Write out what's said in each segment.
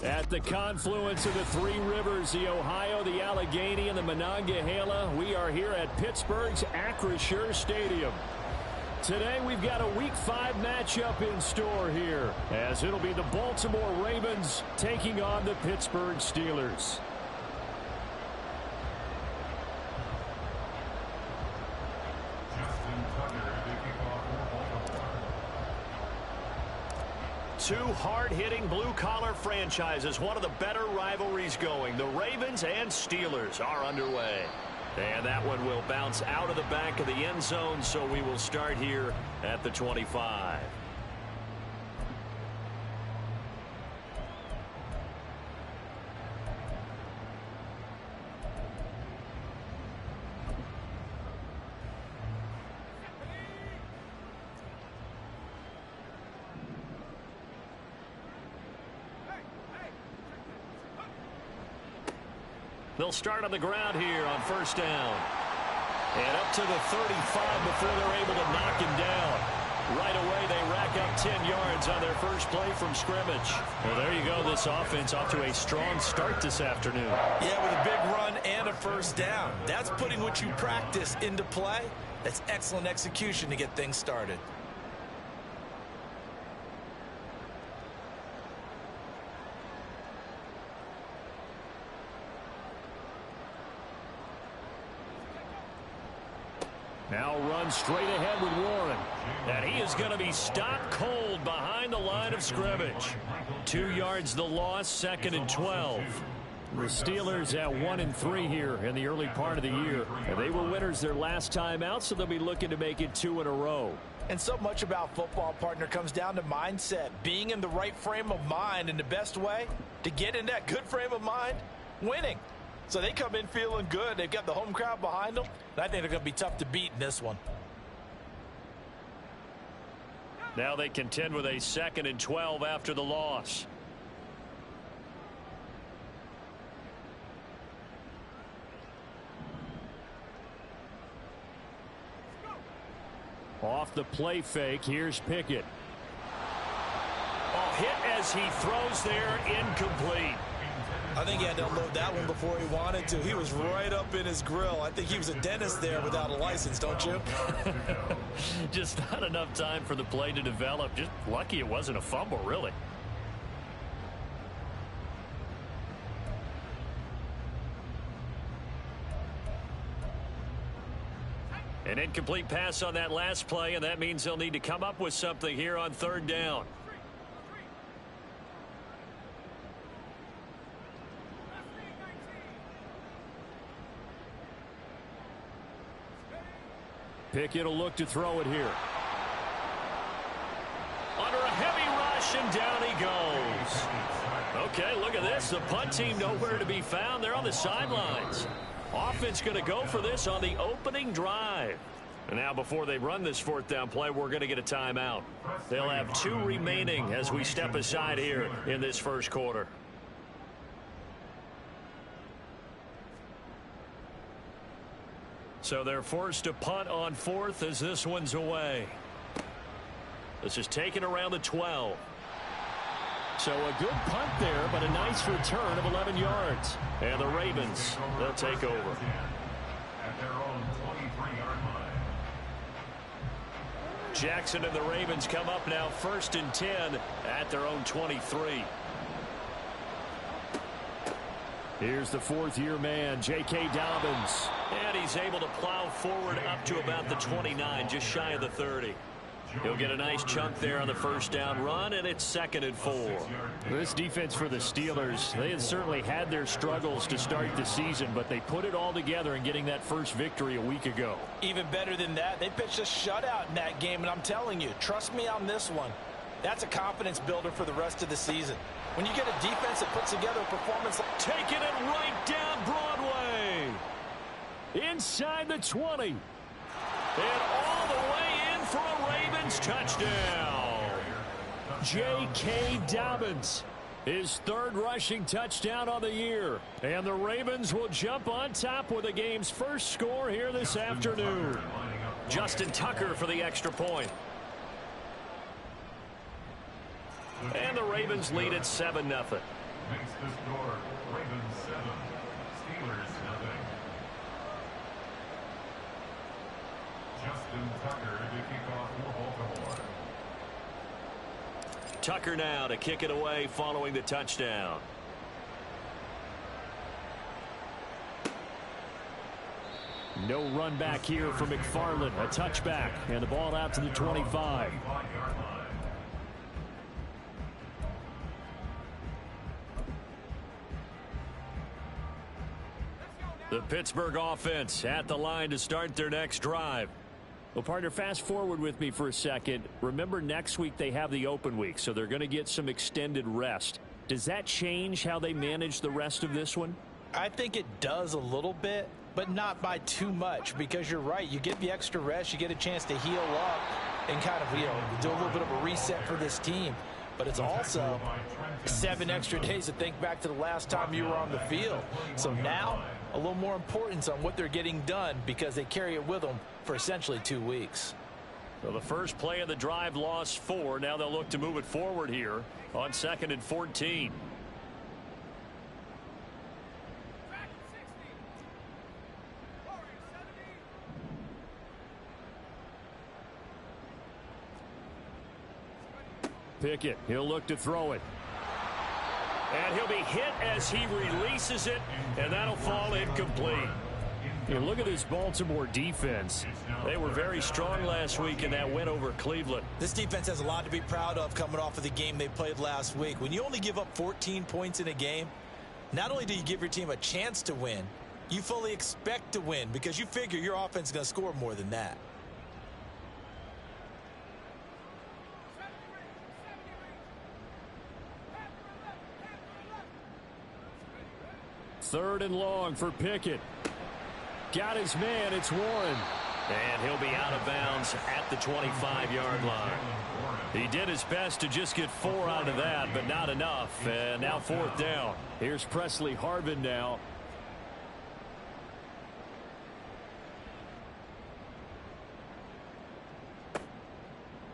At the confluence of the three rivers, the Ohio, the Allegheny, and the Monongahela, we are here at Pittsburgh's Acrisure Stadium. Today we've got a Week 5 matchup in store here, as it'll be the Baltimore Ravens taking on the Pittsburgh Steelers. Two hard-hitting blue-collar franchises, one of the better rivalries going. The Ravens and Steelers are underway. And that one will bounce out of the back of the end zone, so we will start here at the 25. They'll start on the ground here on first down. And up to the 35 before they're able to knock him down. Right away, they rack up 10 yards on their first play from scrimmage. Well, there you go. This offense off to a strong start this afternoon. Yeah, with a big run and a first down. That's putting what you practice into play. That's excellent execution to get things started. Now run straight ahead with Warren. And he is going to be stopped cold behind the line of scrimmage. 2 yards the loss, 2nd and 12. The Steelers at 1-3 here in the early part of the year. And they were winners their last time out, so they'll be looking to make it 2 in a row. And so much about football, partner, comes down to mindset. Being in the right frame of mind, and the best way to get in that good frame of mind, winning. So they come in feeling good. They've got the home crowd behind them. And I think they're going to be tough to beat in this one. Now they contend with a 2nd and 12 after the loss. Off the play fake, here's Pickett. Oh, hit as he throws there, incomplete. I think he had to unload that one before he wanted to. He was right up in his grill. I think he was a dentist there without a license, don't you? Just not enough time for the play to develop. Just lucky it wasn't a fumble, really. An incomplete pass on that last play, and that means they'll need to come up with something here on 3rd down. Pickett will look to throw it here. Under a heavy rush, and down he goes. Okay, look at this. The punt team nowhere to be found. They're on the sidelines. Offense going to go for this on the opening drive. And now before they run this 4th down play, we're going to get a timeout. They'll have 2 remaining as we step aside here in this first quarter. So they're forced to punt on 4th as this one's away. This is taken around the 12. So a good punt there, but a nice return of 11 yards. And the Ravens, they'll take over. At their own 23-yard line. Jackson and the Ravens come up now 1st and 10 at their own 23. Here's the 4th-year man, J.K. Dobbins. And he's able to plow forward up to about the 29, just shy of the 30. He'll get a nice chunk there on the first down run, and it's 2nd and 4. This defense for the Steelers, they had certainly had their struggles to start the season, but they put it all together in getting that first victory a week ago. Even better than that, they pitched a shutout in that game, and I'm telling you, trust me on this one. That's a confidence builder for the rest of the season. When you get a defense that puts together a performance like taking it right down Broadway. Inside the 20. And all the way in for a Ravens touchdown. J.K. Dobbins, his 3rd rushing touchdown on the year. And the Ravens will jump on top with the game's first score here this afternoon. Justin Tucker for the extra point. And the Ravens lead at 7-0. Makes the score Ravens 7, Steelers 0. Justin Tucker to kick off for Baltimore. Tucker now to kick it away following the touchdown. No run back here for McFarland. A touchback, and the ball out to the 25. The Pittsburgh offense at the line to start their next drive. Well, partner, fast forward with me for a second. Remember, next week they have the open week, so they're going to get some extended rest. Does that change how they manage the rest of this one? I think it does a little bit, but not by too much, because you're right. You get the extra rest. You get a chance to heal up and kind of, do a little bit of a reset for this team. But it's also 7 extra days to think back to the last time you were on the field. So now a little more importance on what they're getting done, because they carry it with them for essentially 2 weeks. So the first play of the drive lost 4. Now they'll look to move it forward here on 2nd and 14. Pickett, he'll look to throw it. And he'll be hit as he releases it, and that'll fall incomplete. You look at this Baltimore defense. They were very strong last week in that win over Cleveland. This defense has a lot to be proud of coming off of the game they played last week. When you only give up 14 points in a game, not only do you give your team a chance to win, you fully expect to win, because you figure your offense is going to score more than that. Third and long for Pickett. Got his man. It's Warren. And he'll be out of bounds at the 25-yard line. He did his best to just get 4 out of that, but not enough. And now 4th down. Here's Presley Harvin now.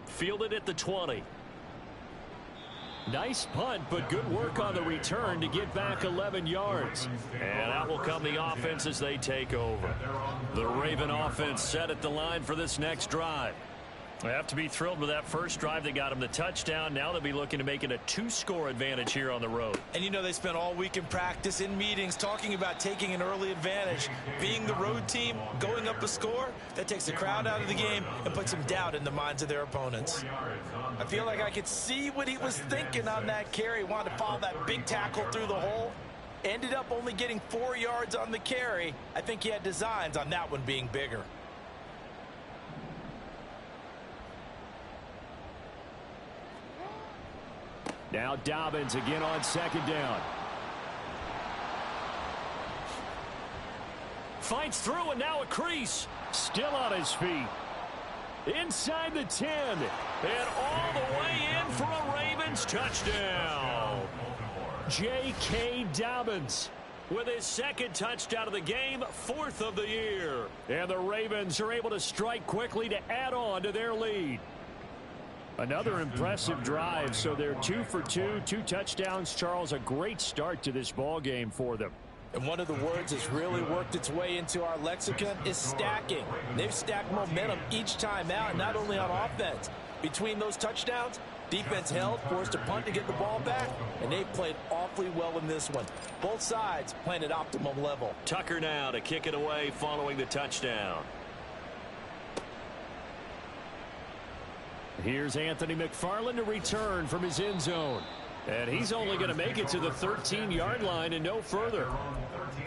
Fielded at the 20. Nice punt, but good work on the return to get back 11 yards. And out will come the offense as they take over. The Raven offense set at the line for this next drive. They have to be thrilled with that first drive that got them the touchdown. Now they'll be looking to make it a 2-score advantage here on the road. And they spent all week in practice, in meetings, talking about taking an early advantage. Being the road team, going up a score, that takes the crowd out of the game and puts some doubt in the minds of their opponents. I feel like I could see what he was thinking on that carry. Wanted to follow that big tackle through the hole. Ended up only getting 4 yards on the carry. I think he had designs on that one being bigger. Now Dobbins again on 2nd down. Fights through, and now a crease. Still on his feet. Inside the 10. And all the way in for a Ravens touchdown. J.K. Dobbins with his 2nd touchdown of the game, 4th of the year. And the Ravens are able to strike quickly to add on to their lead. Another impressive drive, so they're 2 for 2, 2 touchdowns. Charles, a great start to this ball game for them. And one of the words that's really worked its way into our lexicon is stacking. They've stacked momentum each time out, not only on offense. Between those touchdowns, defense held, forced a punt to get the ball back, and they played awfully well in this one. Both sides playing at optimum level. Tucker now to kick it away following the touchdown. Here's Anthony McFarland to return from his end zone. And he's only going to make it to the 13-yard line and no further.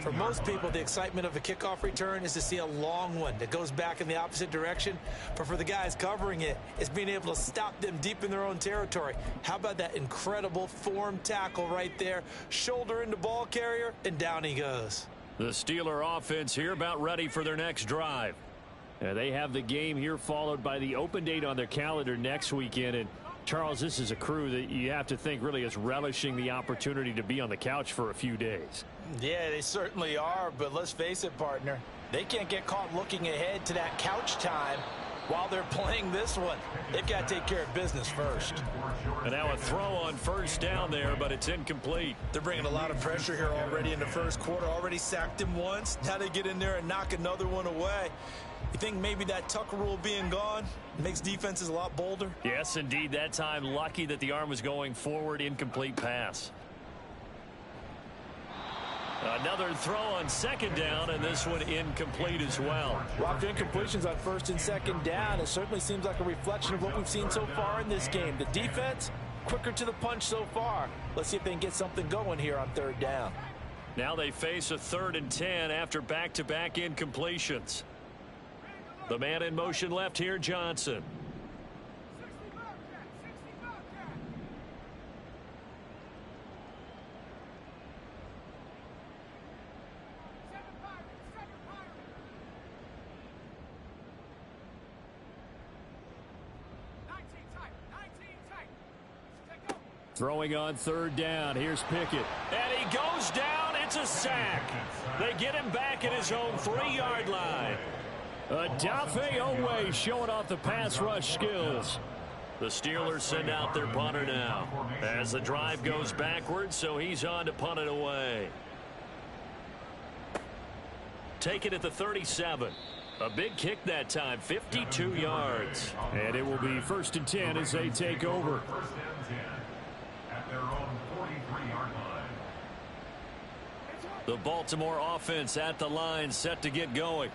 For most people, the excitement of a kickoff return is to see a long one that goes back in the opposite direction. But for the guys covering it, it's being able to stop them deep in their own territory. How about that incredible form tackle right there? Shoulder into ball carrier, and down he goes. The Steeler offense here about ready for their next drive. They have the game here followed by the open date on their calendar next weekend. And Charles, this is a crew that you have to think really is relishing the opportunity to be on the couch for a few days. Yeah, they certainly are, but let's face it, partner. They can't get caught looking ahead to that couch time while they're playing this one. They've got to take care of business first. And now a throw on first down there, but it's incomplete. They're bringing a lot of pressure here already in the first quarter. Already sacked him once. Now they get in there and knock another one away. You think maybe that Tucker rule being gone makes defenses a lot bolder? Yes, indeed. That time, lucky that the arm was going forward. Incomplete pass. Another throw on second down, and this one incomplete as well. Lots of incompletions on first and second down. It certainly seems like a reflection of what we've seen so far in this game. The defense, quicker to the punch so far. Let's see if they can get something going here on third down. Now they face a 3rd and 10 after back-to-back incompletions. The man in motion left here, Johnson. Throwing on third down. Here's Pickett. And he goes down. It's a sack. They get him back at his own 3-yard line. Adafe Owe showing off the pass rush skills. The Steelers send out their punter now as the drive goes backwards, so he's on to punt it away. Take it at the 37. A big kick that time, 52 yards. And it will be 1st and 10 as they take over. 1st and 10 at their own 43-yard line. The Baltimore offense at the line, set to get going.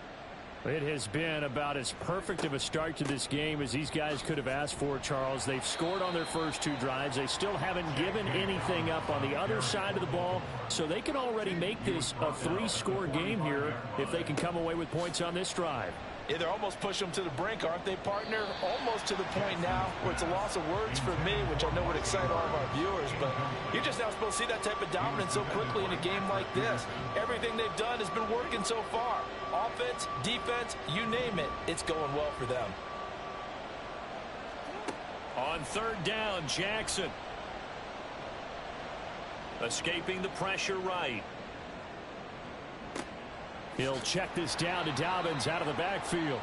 It has been about as perfect of a start to this game as these guys could have asked for, Charles. They've scored on their first 2 drives. They still haven't given anything up on the other side of the ball, so they can already make this a 3-score game here if they can come away with points on this drive. Yeah, they're almost pushing them to the brink, aren't they, partner? Almost to the point now where it's a loss of words for me, which I know would excite all of our viewers, but you're just not supposed to see that type of dominance so quickly in a game like this. Everything they've done has been working so far. Offense, defense, you name it, it's going well for them. On third down, Jackson. Escaping the pressure right. He'll check this down to Dobbins out of the backfield.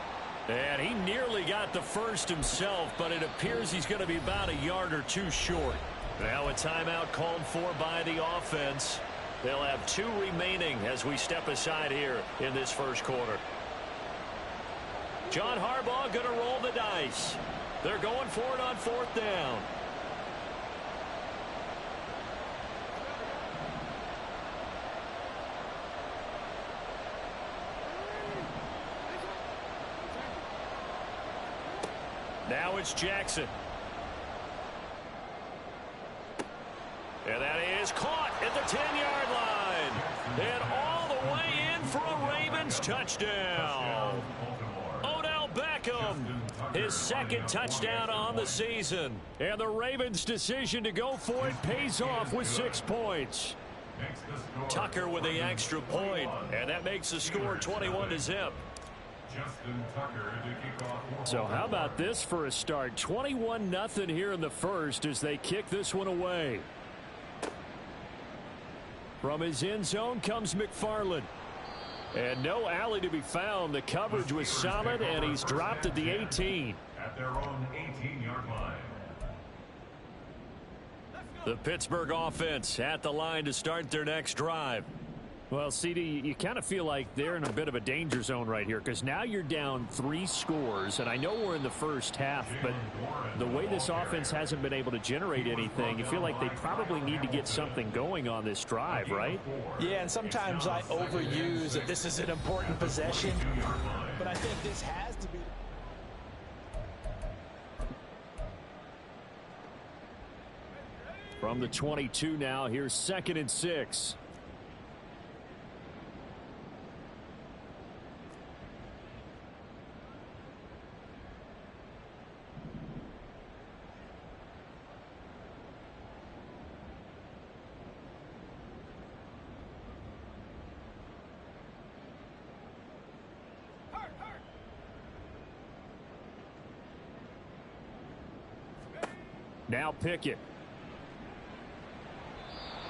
And he nearly got the first himself, but it appears he's going to be about a yard or 2 short. Now a timeout called for by the offense. They'll have 2 remaining as we step aside here in this first quarter. John Harbaugh going to roll the dice. They're going for it on 4th down. Now it's Jackson. And that is caught at the 10-yard line. And all the way in for a Ravens touchdown. Odell Beckham, his 2nd touchdown on the season. And the Ravens' decision to go for it pays off with 6 points. Tucker with the extra point, and that makes the score 21-0. So how about this for a start? 21-0 here in the first as they kick this one away. From his end zone comes McFarland. And no alley to be found. The coverage was solid, and he's dropped at the 18. At their own 18-yard line. The Pittsburgh offense at the line to start their next drive. Well, CD, you kind of feel like they're in a bit of a danger zone right here because now you're down 3 scores, and I know we're in the first half, but the way this offense hasn't been able to generate anything, you feel like they probably need to get something going on this drive, right? Yeah, and sometimes I overuse that this is an important possession, but I think this has to be. From the 22 now, here's 2nd and 6. Now Pickett.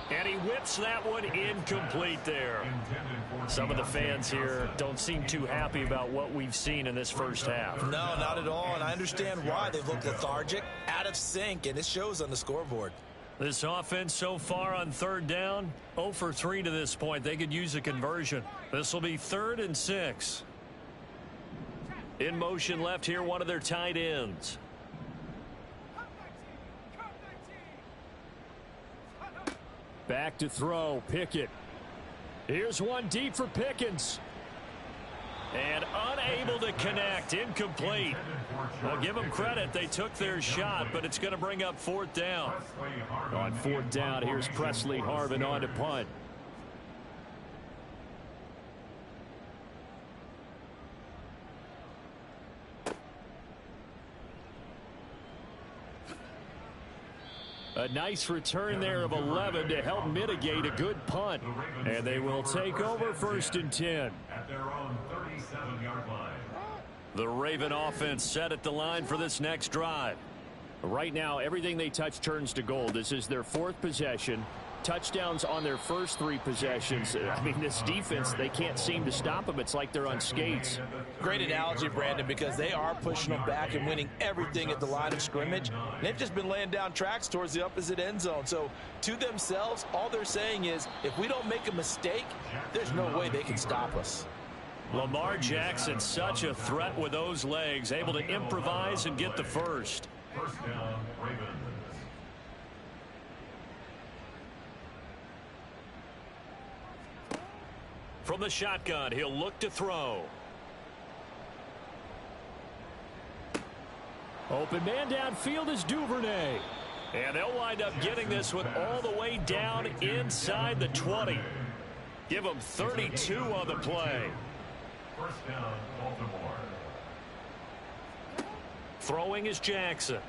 And he whips that one incomplete there. Some of the fans here don't seem too happy about what we've seen in this first half. No, not at all, and I understand why. They've looked lethargic, out of sync, and it shows on the scoreboard. This offense so far on 3rd down, 0 for 3 to this point. They could use a conversion. This will be 3rd and 6. In motion left here, one of their tight ends. Back to throw, Pickett. Here's one deep for Pickens. And unable to connect, incomplete. Well, give them credit, they took their shot, but it's going to bring up 4th down. On 4th down, here's Presley Harvin on to punt. A nice return there of 11 to help mitigate a good punt. And they will take over 1st and 10. At their own 37-yard line. The Raven offense set at the line for this next drive. Right now, everything they touch turns to gold. This is their 4th possession. Touchdowns on their first 3 possessions. I mean, this defense, they can't seem to stop them. It's like they're on skates. Great analogy, Brandon, because they are pushing them back and winning everything at the line of scrimmage. And they've just been laying down tracks towards the opposite end zone. So to themselves, all they're saying is, if we don't make a mistake, there's no way they can stop us. Lamar Jackson, such a threat with those legs, able to improvise and get the first. 1st down, Ravens. From the shotgun, he'll look to throw. Open man downfield is Duvernay. And they'll wind up getting this one all the way down inside the 20. Give them 32 on the play. 1st down, Baltimore. Throwing is Jackson.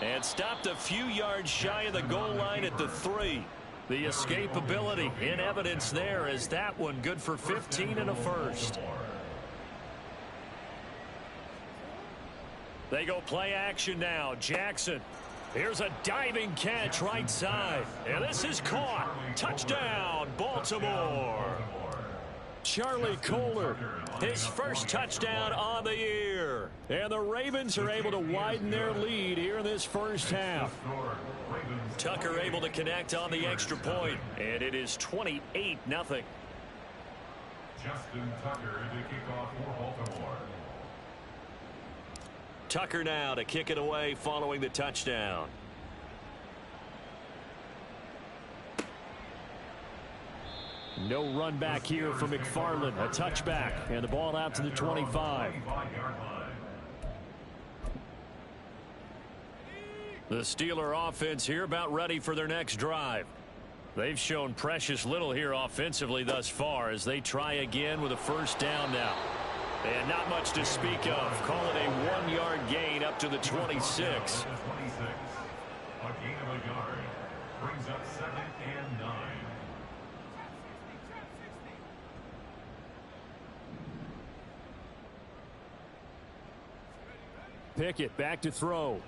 And stopped a few yards shy of the goal line at the 3. The escapability in evidence there as that one good for 15 and a first. They go play action now. Jackson. Here's a diving catch right side. And this is caught. Touchdown, Baltimore. Charlie Kohler, his first touchdown on the year. And the Ravens are able to widen their lead here in this first half. Tucker able to connect on the extra point. And it is 28-0. Justin Tucker to kick off for Baltimore. Tucker now to kick it away following the touchdown. No run back here for McFarland. A touchback. And the ball out to the 25. The Steeler offense here about ready for their next drive. They've shown precious little here offensively thus far as they try again with a 1st down now. And not much to speak of. Call it a 1-yard gain up to the 26. A gain of a yard brings up 2nd and 9. Pickett back to throw.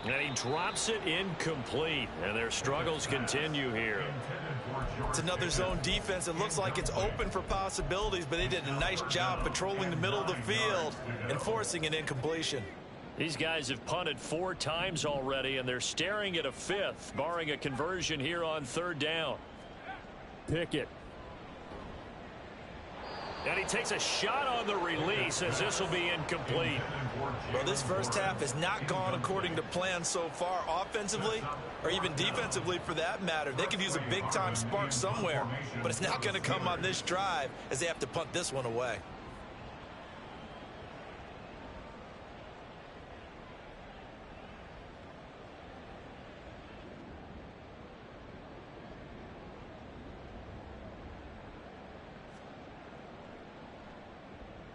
And he drops it incomplete. And their struggles continue here. It's another zone defense. It looks like it's open for possibilities, but they did a nice job patrolling the middle of the field and forcing an incompletion. These guys have punted 4 times already, and they're staring at a 5th, barring a conversion here on 3rd down. Pickett. And he takes a shot on the release as this will be incomplete. Well, this first half has not gone according to plan so far offensively or even defensively for that matter. They could use a big-time spark somewhere, but it's not going to come on this drive as they have to punt this one away.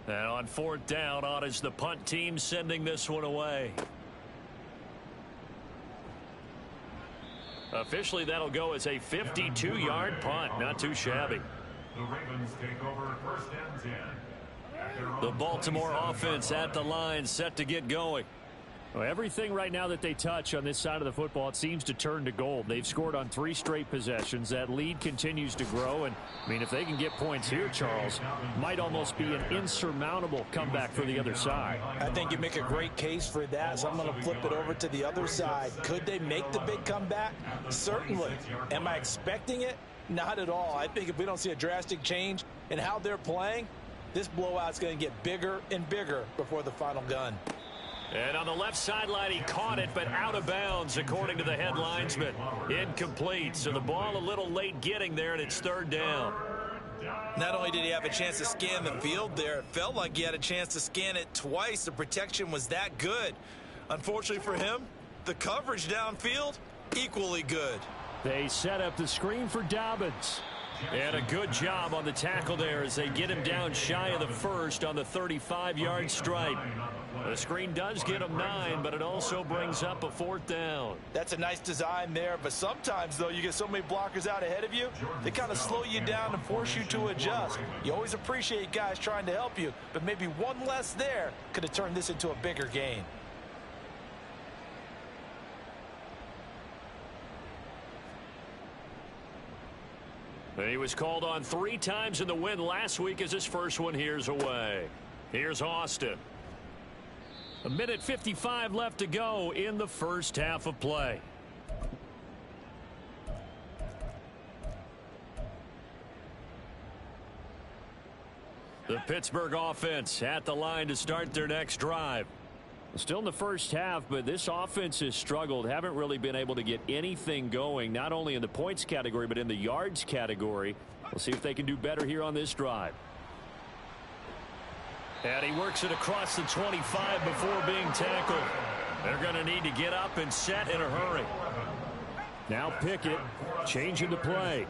And on fourth down, on is the punt team sending this one away. Officially, that'll go as a 52-yard punt. Not too shabby. The Ravens take over first and 10. The Baltimore offense at the line, set to get going. Well, everything right now that they touch on this side of the football, it seems to turn to gold. They've scored on 3 straight possessions. That lead continues to grow. And, I mean, if they can get points here, Charles, might almost be an insurmountable comeback for the other side. I think you make a great case for that, so I'm going to flip it over to the other side. Could they make the big comeback? Certainly. Am I expecting it? Not at all. I think if we don't see a drastic change in how they're playing, this blowout's going to get bigger and bigger before the final gun. And on the left sideline, he caught it, but out of bounds, according to the head linesman. Incomplete, so the ball a little late getting there, and it's third down. Not only did he have a chance to scan the field there, it felt like he had a chance to scan it twice. The protection was that good. Unfortunately for him, the coverage downfield, equally good. They set up the screen for Dobbins. And a good job on the tackle there as they get him down shy of the first on the 35-yard stripe. The screen does get him 9, but it also brings up a fourth down. That's a nice design there, but sometimes, though, you get so many blockers out ahead of you, they kind of slow you down and force you to adjust. You always appreciate guys trying to help you, but maybe one less there could have turned this into a bigger gain. He was called on 3 times in the win last week as his first one here's away. Here's Austin. 1:55 left to go in the first half of play. The Pittsburgh offense at the line to start their next drive. Still in the first half, but this offense has struggled. Haven't really been able to get anything going, not only in the points category, but in the yards category. We'll see if they can do better here on this drive. And he works it across the 25 before being tackled. They're going to need to get up and set in a hurry. Now Pickett changing the play.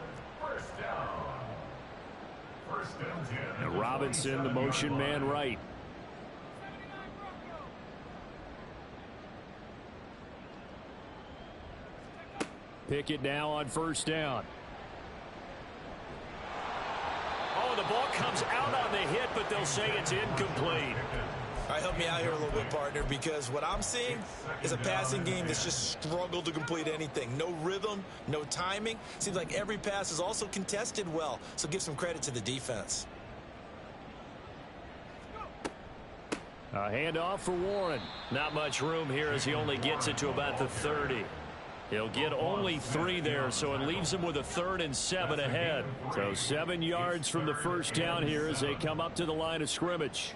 And Robinson, the motion man right. Pickett now on first down. Oh, the ball comes out on the hit, but they'll say it's incomplete. All right, help me out here a little bit, partner, because what I'm seeing is a passing game that's just struggled to complete anything. No rhythm, no timing. Seems like every pass is also contested well, so give some credit to the defense. A handoff for Warren. Not much room here as he only gets it to about the 30. He'll get only 3 there, so it leaves him with a 3rd and 7 ahead. So 7 yards from the first down here as they come up to the line of scrimmage.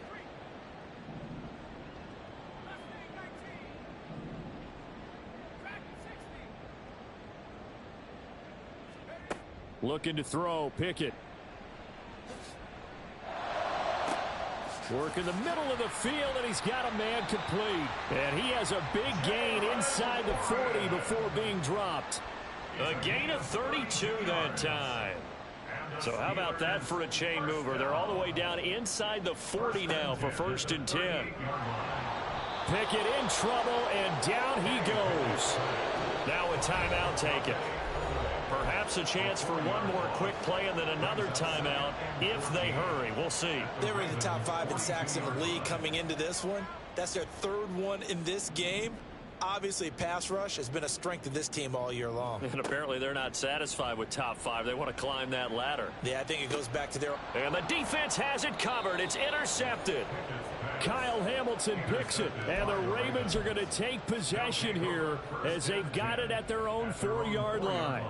Looking to throw, Pickett. Work in the middle of the field, and he's got a man complete. And he has a big gain inside the 40 before being dropped. A gain of 32 that time. So how about that for a chain mover? They're all the way down inside the 40 now for 1st and 10. Pickett in trouble, and down he goes. Now a timeout taken. Perhaps a chance for one more quick play and then another timeout if they hurry. We'll see. They were in the top 5 in sacks in the league coming into this one. That's their 3rd one in this game. Obviously, pass rush has been a strength of this team all year long. And apparently they're not satisfied with top 5. They want to climb that ladder. Yeah, I think it goes back to their... And the defense has it covered. It's intercepted. Kyle Hamilton picks it, and the Ravens are going to take possession here as they've got it at their own 4-yard line.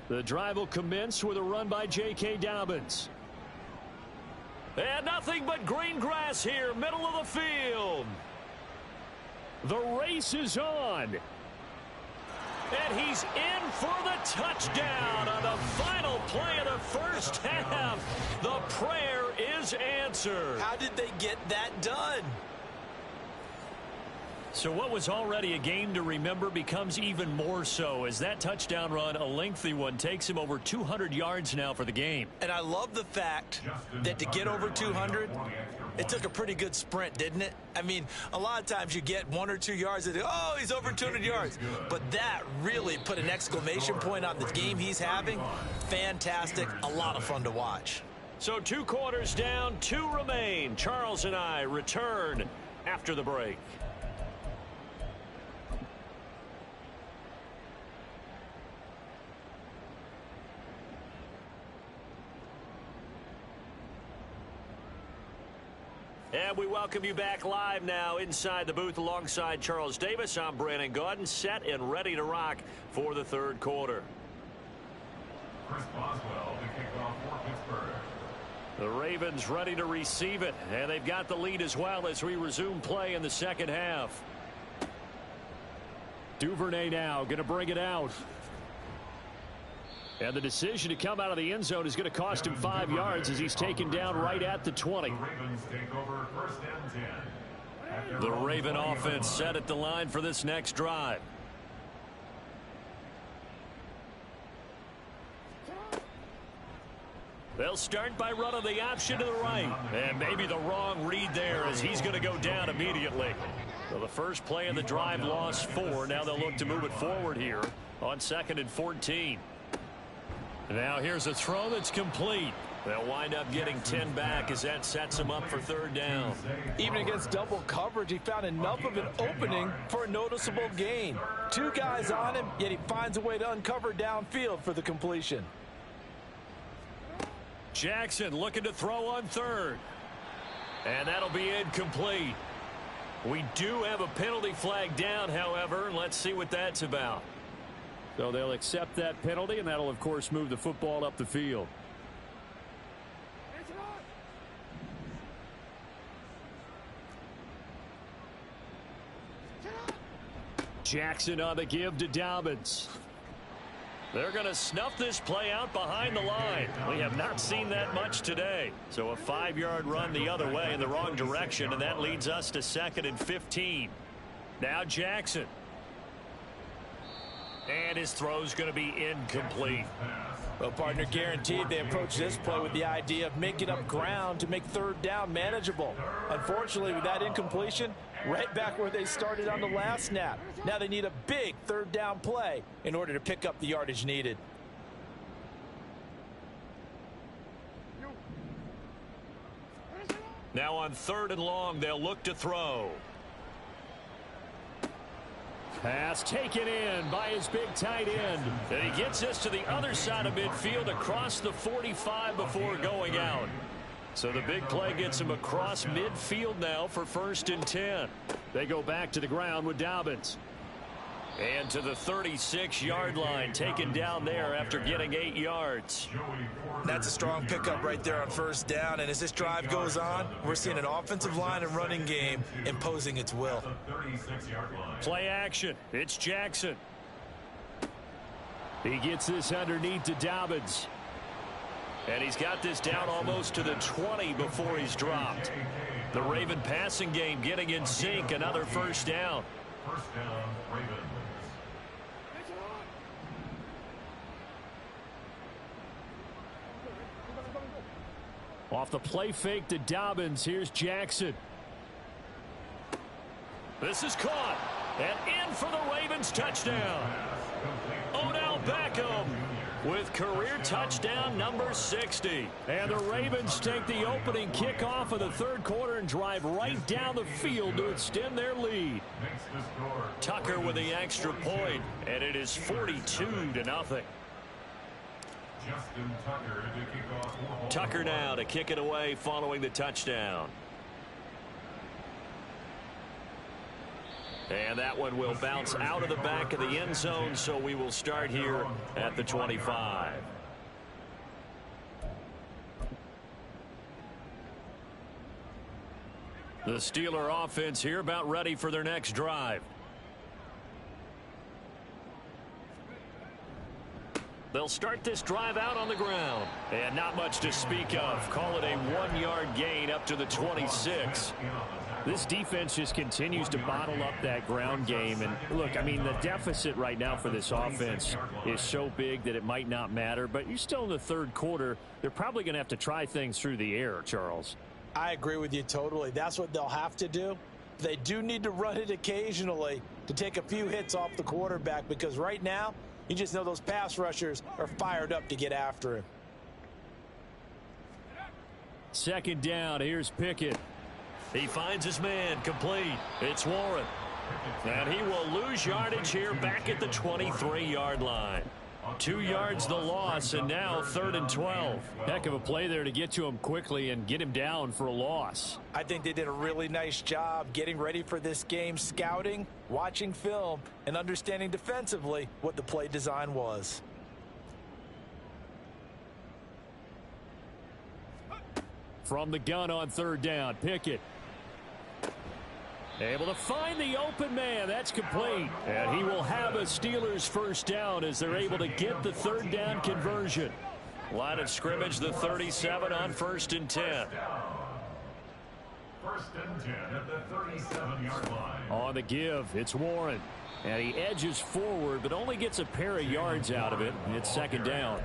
The drive will commence with a run by J.K. Dobbins. And nothing but green grass here, middle of the field. The race is on. And he's in for the touchdown on the final play of the first half. The prayer is answered. How did they get that done? So what was already a game to remember becomes even more so as that touchdown run, a lengthy one, takes him over 200 yards now for the game. And I love the fact that to get over 200, it took a pretty good sprint, didn't it? I mean, a lot of times you get 1 or 2 yards and oh, he's over 200 yards. But that really put an exclamation point on the game he's having. Fantastic. A lot of fun to watch. So 2 quarters down, 2 remain. Charles and I return after the break. And we welcome you back live now inside the booth alongside Charles Davis. I'm Brandon Gaudin, set and ready to rock for the 3rd quarter. Chris Boswell to kick off for Pittsburgh. The Ravens ready to receive it, and they've got the lead as well as we resume play in the 2nd half. Duvernay now going to bring it out. And the decision to come out of the end zone is going to cost him 5 yards as he's taken down right at the 20. The Ravens take over 1st and 10. The Raven offense set at the line for this next drive. They'll start by running the option to the right. And maybe the wrong read there as he's going to go down immediately. So the first play of the drive lost 4. Now they'll look to move it forward here on 2nd and 14. Now here's a throw that's complete. They'll wind up getting 10 back as that sets him up for 3rd down. Even against double coverage, he found enough of an opening for a noticeable gain. 2 guys on him, yet he finds a way to uncover downfield for the completion. Jackson looking to throw on 3rd. And that'll be incomplete. We do have a penalty flag down, however. Let's see what that's about. So they'll accept that penalty, and that'll, of course, move the football up the field. Jackson on the give to Dobbins. They're going to snuff this play out behind the line. We have not seen that much today. So a 5-yard run the other way in the wrong direction, and that leads us to 2nd and 15. Now Jackson. And his throw's going to be incomplete. Well, partner, guaranteed they approach this play with the idea of making up ground to make 3rd down manageable. Unfortunately, with that incompletion, right back where they started on the last snap. Now they need a big 3rd down play in order to pick up the yardage needed. Now on 3rd and long, they'll look to throw. Pass taken in by his big tight end. And he gets this to the other side of midfield across the 45 before going out. So the big play gets him across midfield now for 1st and 10. They go back to the ground with Dobbins. And to the 36-yard line, taken down there after getting 8 yards. That's a strong pickup right there on 1st down. And as this drive goes on, we're seeing an offensive line and running game imposing its will. Play action. It's Jackson. He gets this underneath to Dobbins. And he's got this down almost to the 20 before he's dropped. The Raven passing game getting in sync. Another 1st down. 1st down, Ravens. Off the play fake to Dobbins. Here's Jackson. This is caught. And in for the Ravens touchdown. Odell Beckham with career touchdown number 60. And the Ravens take the opening kickoff of the 3rd quarter and drive right down the field to extend their lead. Tucker with the extra point, and it is 42-0. Tucker now to kick it away following the touchdown. And that one will bounce out of the back of the end zone, so we will start here at the 25. The Steeler offense here about ready for their next drive. They'll start this drive out on the ground. And not much to speak of. Call it a 1-yard gain up to the 26. This defense just continues to bottle up that ground game. And look, I mean, the deficit right now for this offense is so big that it might not matter. But you're still in the third quarter. They're probably going to have to try things through the air, Charles. I agree with you totally. That's what they'll have to do. They do need to run it occasionally to take a few hits off the quarterback, because right now, you just know those pass rushers are fired up to get after him. Second down, here's Pickett. He finds his man, complete. It's Warren. And he will lose yardage here back at the 23-yard line. 2 yards the loss, and now 3rd and 12. Heck of a play there to get to him quickly and get him down for a loss. I think they did a really nice job getting ready for this game, scouting, watching film, and understanding defensively what the play design was. From the gun on 3rd down, Pickett. Able to find the open man. That's complete. And he will have a Steelers first down as they're able to get the 3rd down conversion. Line of scrimmage, the 37 on 1st and 10. 1st and 10 at the 37-yard line. On the give, it's Warren. And he edges forward, but only gets a pair of yards out of it. It's 2nd down.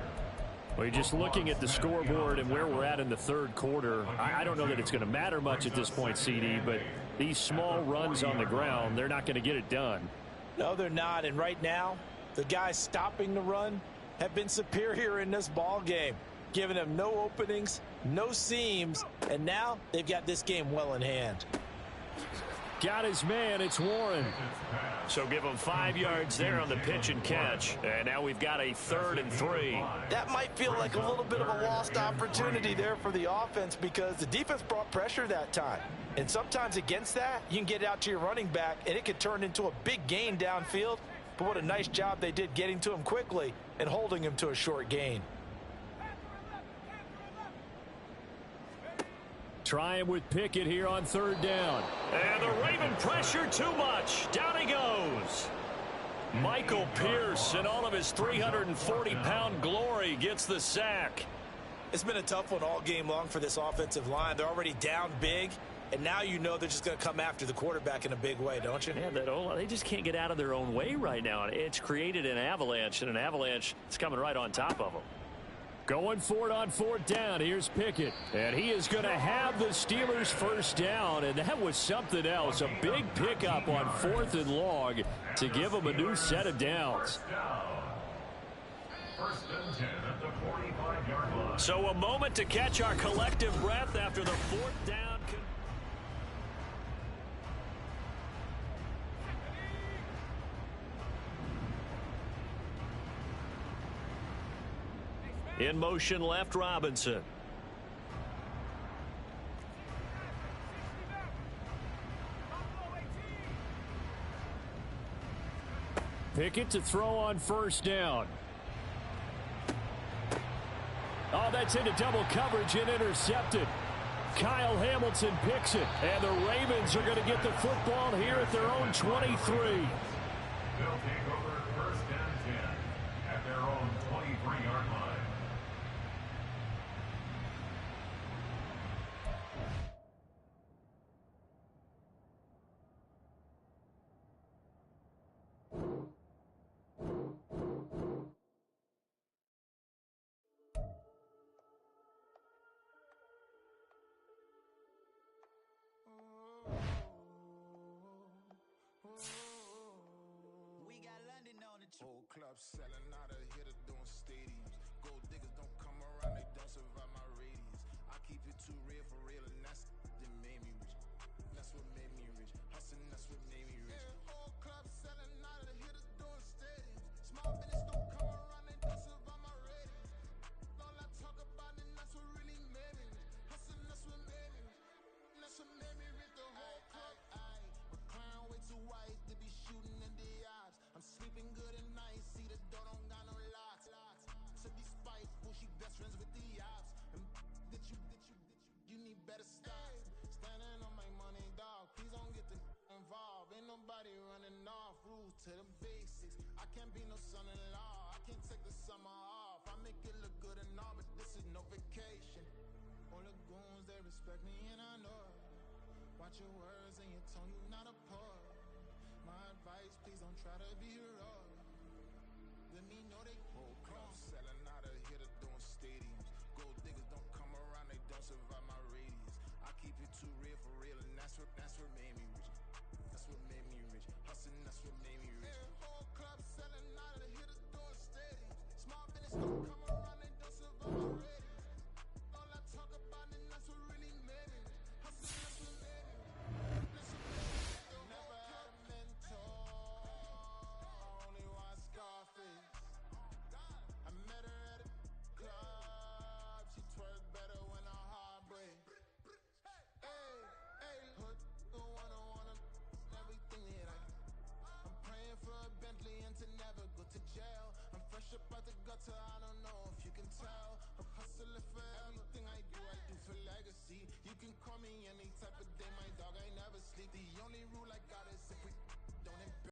Well, you're just looking at the scoreboard and where we're at in the 3rd quarter. I don't know that it's going to matter much at this point, CD, but these small runs on the ground, they're not going to get it done. No, they're not. And right now, the guys stopping the run have been superior in this ball game, giving them no openings, no seams, and now they've got this game well in hand. Got his man. It's Warren. So give him 5 yards there on the pitch and catch. And now we've got a 3rd and 3. That might feel like a little bit of a lost opportunity there for the offense, because the defense brought pressure that time. And sometimes against that, you can get out to your running back, and it could turn into a big gain downfield. But what a nice job they did getting to him quickly and holding him to a short gain. Try him with Pickett here on 3rd down. And the Raven pressure too much. Down he goes. Michael Pierce, in all of his 340-pound glory, gets the sack. It's been a tough one all game long for this offensive line. They're already down big, and now you know they're just going to come after the quarterback in a big way, don't you? Yeah, they just can't get out of their own way right now. It's created an avalanche, and an avalanche is coming right on top of them. Going for it on 4th down. Here's Pickett. And he is going to have the Steelers first down. And that was something else. A big pickup on 4th and long to give them a new set of downs. 1st and 10 at the 45-yard line. So a moment to catch our collective breath after the 4th down. In motion left, Robinson. Pickett to throw on 1st down. Oh, that's into double coverage and intercepted. Kyle Hamilton picks it, and the Ravens are going to get the football here at their own 23. They'll take over 1st and 10 at their own 23-yard line. Old club selling out of hitter doing stadiums. Gold diggers don't come around, they don't survive my radius. I keep it too real for real, and that's that made me rich. That's what made me rich. Hustling, that's what made me rich. Yeah, old club selling out of hitters doing stadiums. Small business don't come around, they don't survive my radius. All I talk about, and that's what really made me rich. Hustling, that's what made me rich. That's what made me rich. The whole club. Recline way too wise to be shooting in the eyes. I'm sleeping good at night, see the door don't got no locks. To be spiteful, she best friends with the ops. And that you need better stocks. Standing on my money, dog, please don't get the involved. Ain't nobody running off, rules to the basics. I can't be no son-in-law, I can't take the summer off. I make it look good and all, but this is no vacation. All the goons, they respect me and I know it. Watch your words and your tone, you not a part. My advice, please don't try to be heroic. Let me know they